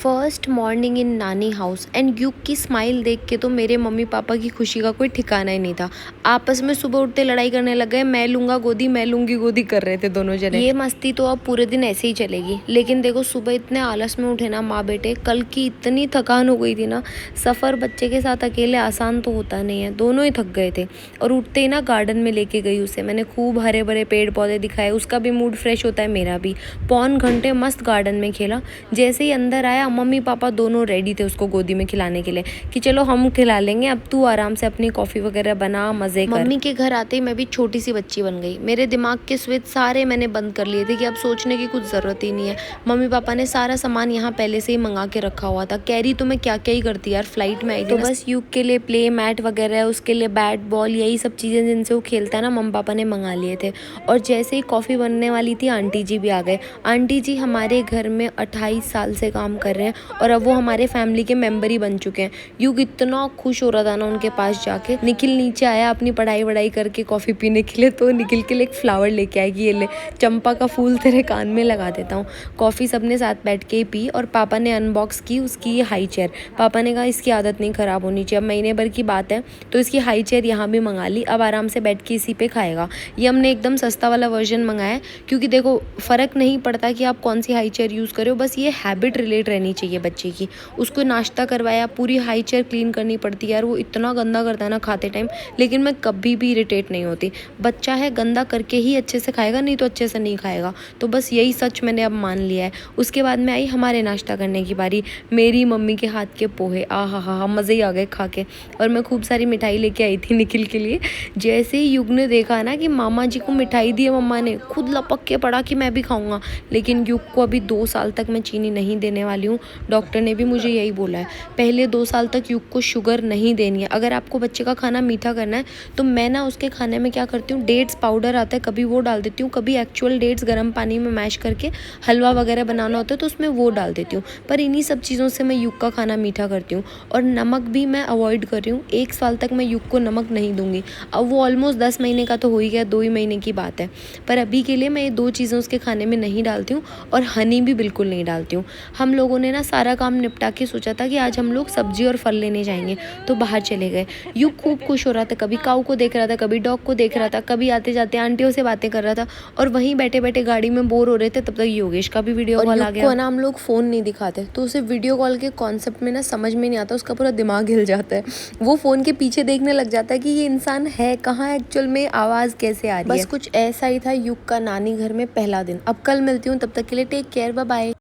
First morning इन नानी house and युग की स्माइल देख के तो मेरे मम्मी पापा की खुशी का कोई ठिकाना ही नहीं था। आपस में सुबह उठते लड़ाई करने लग गए, मैं लूंगा गोदी मैं लूंगी गोदी कर रहे थे दोनों जने। ये मस्ती तो अब पूरे दिन ऐसे ही चलेगी। लेकिन देखो सुबह इतने आलस में उठे ना माँ बेटे, कल की इतनी थकान हो गई थी ना। सफ़र बच्चे के साथ अकेले आसान तो होता नहीं है, दोनों ही थक गए थे। और उठते ही ना गार्डन में लेके गई उसे, मैंने खूब हरे भरे पेड़ पौधे दिखाए, उसका भी मूड फ्रेश होता है, मेरा भी। पौन घंटे मस्त गार्डन में खेला। जैसे ही अंदर आया मम्मी पापा दोनों रेडी थे उसको गोदी में खिलाने के लिए कि चलो हम खिला लेंगे, अब तू आराम से अपनी कॉफ़ी वगैरह बना, मज़े कर। मम्मी के घर आते ही मैं भी छोटी सी बच्ची बन गई। मेरे दिमाग के स्विच सारे मैंने बंद कर लिए थे कि अब सोचने की कुछ ज़रूरत ही नहीं है। मम्मी पापा ने सारा सामान यहाँ पहले से ही मंगा के रखा हुआ था। कैरी तो मैं क्या क्या ही करती यार, फ्लाइट में आई थी तो बस युग के लिए प्ले मैट वगैरह, उसके लिए बैट बॉल, यही सब चीज़ें जिनसे वो खेलता है ना, मम्मी पापा ने मंगा लिए थे। और जैसे ही कॉफ़ी बनने वाली थी आंटी जी भी आ गए। आंटी जी हमारे घर में 28 साल से काम कर रहे हैं और अब वो हमारे फैमिली के मेंबर ही बन चुके हैं। युग इतना खुश हो रहा था ना उनके पास जाके। निखिल नीचे आया अपनी पढ़ाई वढ़ाई करके कॉफ़ी पीने के लिए, तो निखिल के लिए एक फ्लावर लेके आएगी, ये ले चंपा का फूल तेरे कान में लगा देता हूँ। कॉफ़ी सबने साथ बैठ के ही पी और पापा ने अनबॉक्स की उसकी हाई चेयर। पापा ने कहा इसकी आदत नहीं ख़राब होनी चाहिए, अब महीने भर की बात है तो इसकी हाई चेयर यहाँ भी मंगा ली, अब आराम से बैठ के इसी पे खाएगा। ये हमने एकदम सस्ता वाला वर्जन मंगाया है क्योंकि देखो फ़र्क नहीं पड़ता कि आप कौन सी हाई चेयर यूज़ करो, बस ये हैबिट रिलेट रहनी चाहिए बच्चे की। उसको नाश्ता करवाया, पूरी हाई चेयर क्लीन करनी पड़ती है यार, वो इतना गंदा करता है ना खाते टाइम, लेकिन मैं कभी भी इरिटेट नहीं होती। बच्चा है, गंदा करके ही अच्छे से खाएगा, नहीं तो अच्छे से नहीं खाएगा। तो बस यही सच मैंने अब मान लिया है। उसके बाद में आई हमारे नाश्ता करने की बारी। मेरी मम्मी के हाथ के पोहे, आ हा मज़े ही आ गए खा के। और मैं खूब सारी मिठाई लेके आई थी निखिल के लिए। जैसे ही युग ने देखा ना कि मामा जी को मिठाई दी है मम्मा ने, खुद लपक के पड़ा कि मैं भी खाऊंगा। लेकिन युग को अभी 2 साल तक मैं चीनी नहीं देने वाली हूँ। डॉक्टर ने भी मुझे यही बोला है, पहले 2 साल तक युग को शुगर नहीं देनी है। अगर आपको बच्चे का खाना मीठा करना है तो मैं ना उसके खाने में क्या करती हूँ, डेट्स पाउडर आता है, कभी वो डाल देती हूँ, कभी एक्चुअल डेट्स गर्म पानी में मैश करके हलवा वगैरह बनाना होता है तो उसमें वो डाल देती हूँ। पर इन्हीं सब चीज़ों से मैं युग का खाना मीठा करती हूँ। और नमक भी मैं अवॉइड कर रही हूँ। 1 साल तक मैं युग को नमक नहीं दूंगी। अब वो ऑलमोस्ट 10 महीने का तो हो ही गया, 2 ही महीने की बात है। पर अभी के लिए मैं ये 2 चीज़ें उसके खाने में नहीं डालती हूँ और हनी भी बिल्कुल नहीं डालती हूँ। हम लोगों ने ना सारा काम निपटा के सोचा था कि आज हम लोग सब्जी और फल लेने जाएंगे, तो बाहर चले गए। युग खूब खुश हो रहा था, कभी काऊ को देख रहा था, कभी डॉग को देख रहा था, कभी आते जाते आंटियों से बातें कर रहा था। और वहीं बैठे बैठे गाड़ी में बोर हो रहे थे, तब तक योगेश का भी वीडियो कॉल आ गया। ना हम लोग फ़ोन नहीं दिखाते तो उसे वीडियो कॉल के कॉन्सेप्ट में ना समझ में नहीं आता, उसका पूरा दिमाग हिल जाता है। वो फ़ोन के पीछे देखने लग जाता है कि ये इंसान है कहाँ, एक्चुअल में आवाज़ कैसे आ रही है। बस कुछ ऐसा ही था युग का नानी घर में पहला दिन। अब कल मिलती हूँ, तब तक के लिए टेक केयर, बाय बाय।